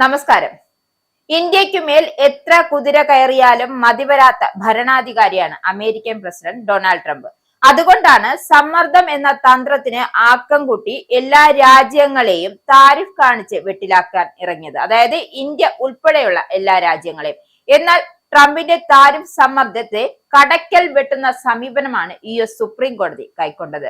നമസ്കാരം. ഇന്ത്യക്കുമേൽ എത്ര കുതിര കയറിയാലും മതിവരാത്ത ഭരണാധികാരിയാണ് അമേരിക്കൻ പ്രസിഡന്റ് ഡൊണാൾഡ് ട്രംപ്. അതുകൊണ്ടാണ് സമ്മർദ്ദം എന്ന തന്ത്രത്തിന് ആക്കം കൂട്ടി എല്ലാ രാജ്യങ്ങളെയും താരിഫ് കാണിച്ച് വെട്ടിലാക്കാൻ ഇറങ്ങിയത്. അതായത് ഇന്ത്യ ഉൾപ്പെടെയുള്ള എല്ലാ രാജ്യങ്ങളെയും. എന്നാൽ ട്രംപിന്റെ താരിഫ് സമ്മർദ്ദത്തെ കടക്കൽ വെട്ടുന്ന സമീപനമാണ് US സുപ്രീം കോടതി കൈക്കൊണ്ടത്.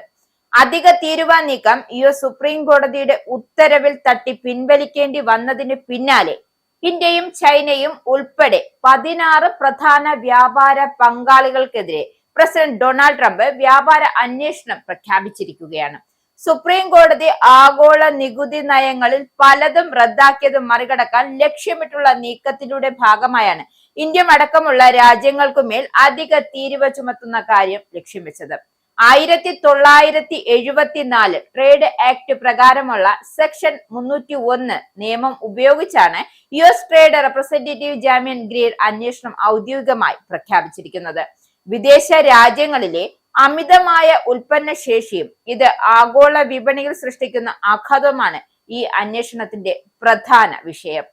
അധിക തീരുവ നീക്കം US സുപ്രീം കോടതിയുടെ ഉത്തരവിൽ തട്ടി പിൻവലിക്കേണ്ടി വന്നതിന് പിന്നാലെ ഇന്ത്യയും ചൈനയും ഉൾപ്പെടെ 16 പ്രധാന വ്യാപാര പങ്കാളികൾക്കെതിരെ പ്രസിഡന്റ് ഡൊണാൾഡ് ട്രംപ് വ്യാപാര അന്വേഷണം പ്രഖ്യാപിച്ചിരിക്കുകയാണ്. സുപ്രീം കോടതി ആഗോള നികുതി നയങ്ങളിൽ പലതും റദ്ദാക്കിയത് മറികടക്കാൻ ലക്ഷ്യമിട്ടുള്ള നീക്കത്തിലൂടെ ഭാഗമായാണ് ഇന്ത്യ അടക്കമുള്ള രാജ്യങ്ങൾക്കുമേൽ അധിക തീരുവ ചുമത്തുന്ന കാര്യം ലക്ഷ്യം വെച്ചത്. 1974 ട്രേഡ് ആക്ട് പ്രകാരമുള്ള സെക്ഷൻ 301 നിയമം ഉപയോഗിച്ചാണ് US ട്രേഡ് റെപ്രസെന്റേറ്റീവ് ജാമ്യൻ ഗ്രീർ അന്വേഷണം ഔദ്യോഗികമായി പ്രഖ്യാപിച്ചിരിക്കുന്നത്. വിദേശ രാജ്യങ്ങളിലെ അമിതമായ ഉൽപ്പന്ന ശേഷിയും ഇത് ആഗോള വിപണിയിൽ സൃഷ്ടിക്കുന്ന ആഘാതവുമാണ് ഈ അന്വേഷണത്തിന്റെ പ്രധാന വിഷയം.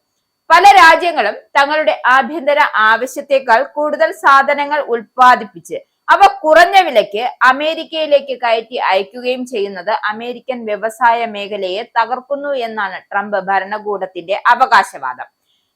പല രാജ്യങ്ങളും തങ്ങളുടെ ആഭ്യന്തര ആവശ്യത്തെക്കാൾ കൂടുതൽ സാധനങ്ങൾ ഉൽപ്പാദിപ്പിച്ച് അവ കുറഞ്ഞ വിലയ്ക്ക് അമേരിക്കയിലേക്ക് കയറ്റി അയക്കുകയും ചെയ്യുന്നത് അമേരിക്കൻ വ്യവസായ മേഖലയെ തകർക്കുന്നു എന്നാണ് ട്രംപ് ഭരണകൂടത്തിന്റെ അവകാശവാദം.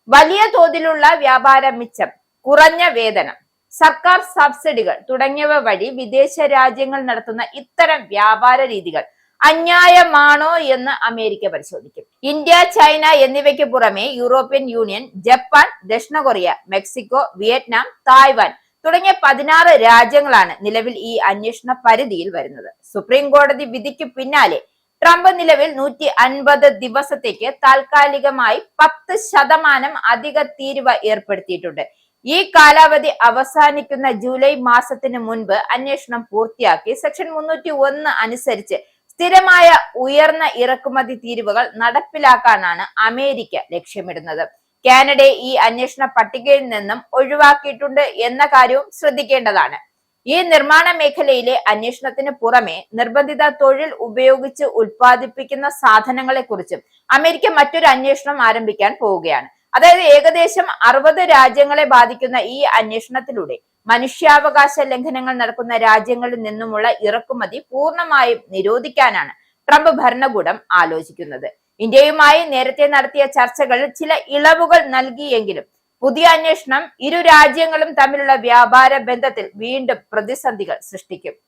വലിയ തോതിലുള്ള വ്യാപാര മിച്ചം, കുറഞ്ഞ വേതനം, സർക്കാർ സബ്സിഡികൾ തുടങ്ങിയവ വഴി വിദേശ രാജ്യങ്ങൾ നടത്തുന്ന ഇത്തരം വ്യാപാര രീതികൾ അന്യായമാണോ എന്ന് അമേരിക്ക പരിശോധിക്കും. ഇന്ത്യ, ചൈന എന്നിവയ്ക്ക് പുറമെ യൂറോപ്യൻ യൂണിയൻ, ജപ്പാൻ, ദക്ഷിണ കൊറിയ, മെക്സിക്കോ, വിയറ്റ്നാം, തായ്വാൻ തുടങ്ങിയ 16 രാജ്യങ്ങളാണ് നിലവിൽ ഈ അന്വേഷണ പരിധിയിൽ വരുന്നത്. സുപ്രീം കോടതി വിധിക്ക് പിന്നാലെ ട്രംപ് നിലവിൽ 150 ദിവസത്തേക്ക് താൽക്കാലികമായി 10% അധിക തീരുവ ഏർപ്പെടുത്തിയിട്ടുണ്ട്. ഈ കാലാവധി അവസാനിക്കുന്ന ജൂലൈ മാസത്തിന് മുൻപ് അന്വേഷണം പൂർത്തിയാക്കി സെക്ഷൻ 301 അനുസരിച്ച് സ്ഥിരമായ ഉയർന്ന ഇറക്കുമതി തീരുവകൾ നടപ്പിലാക്കാനാണ് അമേരിക്ക ലക്ഷ്യമിടുന്നത്. കാനഡയെ ഈ അന്വേഷണ പട്ടികയിൽ നിന്നും ഒഴിവാക്കിയിട്ടുണ്ട് എന്ന കാര്യവും ശ്രദ്ധിക്കേണ്ടതാണ്. ഈ നിർമ്മാണ മേഖലയിലെ അന്വേഷണത്തിന് പുറമെ നിർബന്ധിത തൊഴിൽ ഉപയോഗിച്ച് ഉൽപ്പാദിപ്പിക്കുന്ന സാധനങ്ങളെ കുറിച്ചും അമേരിക്ക മറ്റൊരു അന്വേഷണം ആരംഭിക്കാൻ പോവുകയാണ്. അതായത് ഏകദേശം 60 രാജ്യങ്ങളെ ബാധിക്കുന്ന ഈ അന്വേഷണത്തിലൂടെ മനുഷ്യാവകാശ ലംഘനങ്ങൾ നടക്കുന്ന രാജ്യങ്ങളിൽ നിന്നുമുള്ള ഇറക്കുമതി പൂർണ്ണമായും നിരോധിക്കാനാണ് ട്രംപ് ഭരണകൂടം ആലോചിക്കുന്നത്. ഇന്ത്യയുമായി നേരത്തെ നടത്തിയ ചർച്ചകളിൽ ചില ഇളവുകൾ നൽകിയെങ്കിലും പുതിയ അന്വേഷണം ഇരു രാജ്യങ്ങളും തമ്മിലുള്ള വ്യാപാര ബന്ധത്തിൽ വീണ്ടും പ്രതിസന്ധികൾ സൃഷ്ടിക്കും.